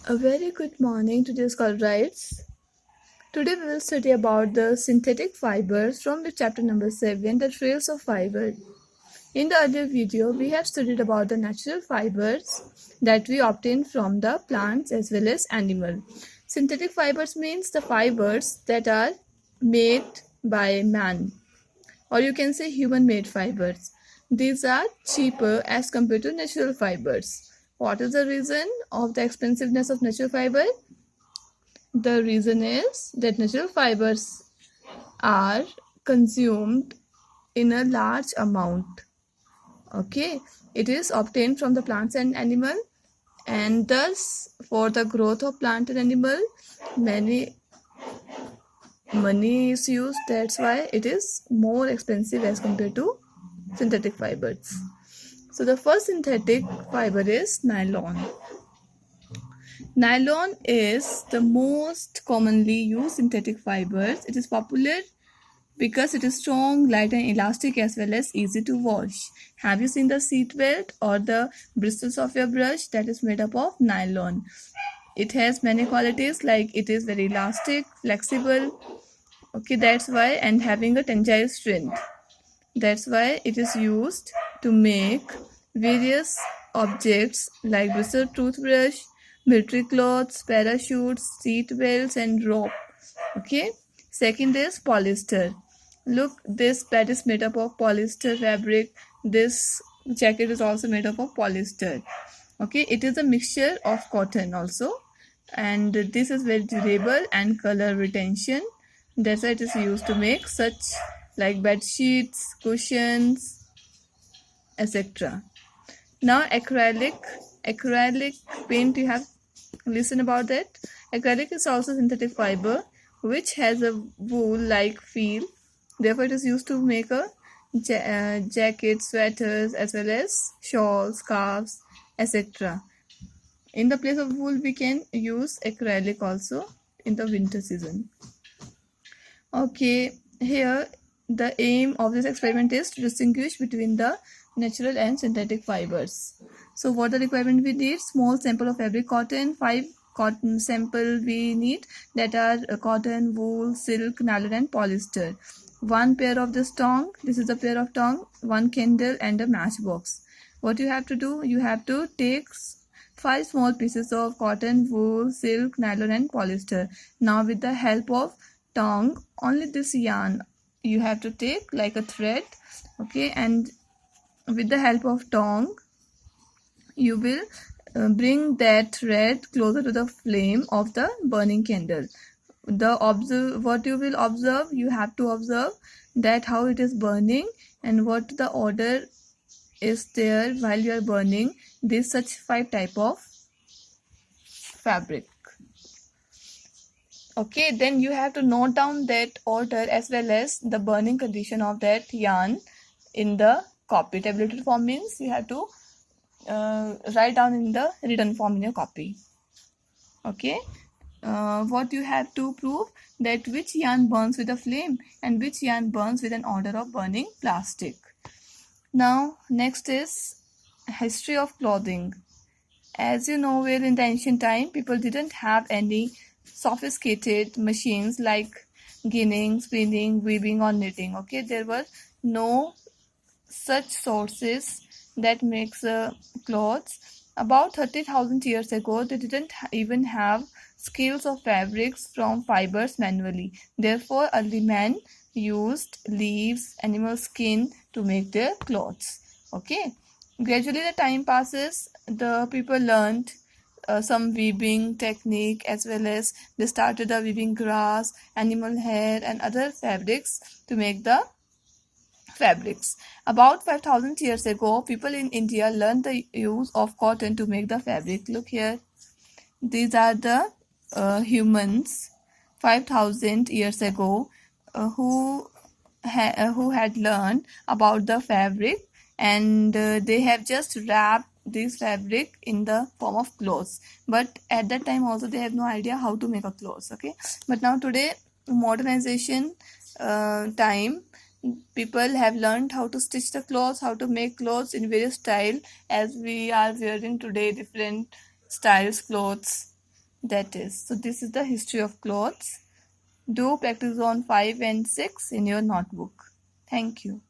A very good morning to the Schoolrights. Today we will study about the synthetic fibers from the chapter number 7, the trails of fiber. In the earlier video, we have studied about the natural fibers that we obtain from the plants as well as animal. Synthetic fibers means the fibers that are made by man, or you can say human made fibers. These are cheaper as compared to natural fibers. What is the reason of the expensiveness of natural fiber? The reason is that natural fibers are consumed in a large amount. Okay, it is obtained from the plants and animal, and thus for the growth of plant and animal, many money is used. That's why it is more expensive as compared to synthetic fibers. So the first synthetic fiber is nylon. Nylon is the most commonly used synthetic fibers. It is popular because it is strong, light and elastic as well as easy to wash. Have you seen the seat belt or the bristles of your brush that is made up of nylon? It has many qualities like it is very elastic, flexible, okay, that's why, and having a tensile strength. That's why it is used to make various objects like bristle toothbrush, military clothes, parachutes, seat belts, and rope. Okay. Second is polyester. Look, this pad is made up of polyester fabric. This jacket is also made up of polyester. Okay, it is a mixture of cotton also, and this is very durable and color retention. That's why it is used to make such like bed sheets, cushions, etc. Now acrylic paint, you have listened about that. Acrylic is also synthetic fiber which has a wool like feel. Therefore, it is used to make a jacket, sweaters as well as shawls, scarves, etc. In the place of wool, we can use acrylic also in the winter season. Okay, here the aim of this experiment is to distinguish between the natural and synthetic fibers. So what the requirement we need? Small sample of fabric cotton, 5 cotton sample we need, that are cotton, wool, silk, nylon and polyester. 1 pair of this tongue, this is a pair of tongue, 1 candle and a matchbox. What you have to do? You have to take 5 small pieces of cotton, wool, silk, nylon and polyester. Now with the help of tongue, only this yarn you have to take like a thread, okay, and with the help of tongue you will bring that thread closer to the flame of the burning candle. What you will observe, you have to observe that how it is burning and what the order is there while you are burning this such 5 type of fabric. Okay, then you have to note down that order as well as the burning condition of that yarn in the copy. Tabulated form means you have to write down in the written form in your copy. Okay, what you have to prove, that which yarn burns with a flame and which yarn burns with an order of burning plastic. Now next is history of clothing. As you know well, in the ancient time people didn't have any sophisticated machines like ginning, spinning, weaving or knitting. Okay, there were no such sources that makes clothes. About 30,000 years ago, they didn't even have scales of fabrics from fibers manually. Therefore, early men used leaves, animal skin to make their clothes. Okay, gradually the time passes, the people learned some weaving technique as well as they started the weaving grass, animal hair and other fabrics to make the fabrics. About 5,000 years ago, people in India learned the use of cotton to make the fabric. Look here, these are the humans 5,000 years ago who had learned about the fabric, and they have just wrapped this fabric in the form of clothes. But at that time also they have no idea how to make a clothes. Okay, but now today modernization time, people have learned how to stitch the clothes, how to make clothes in various style, as we are wearing today different styles clothes. that is. So this is the history of clothes. Do practice on 5 and 6 in your notebook. Thank you.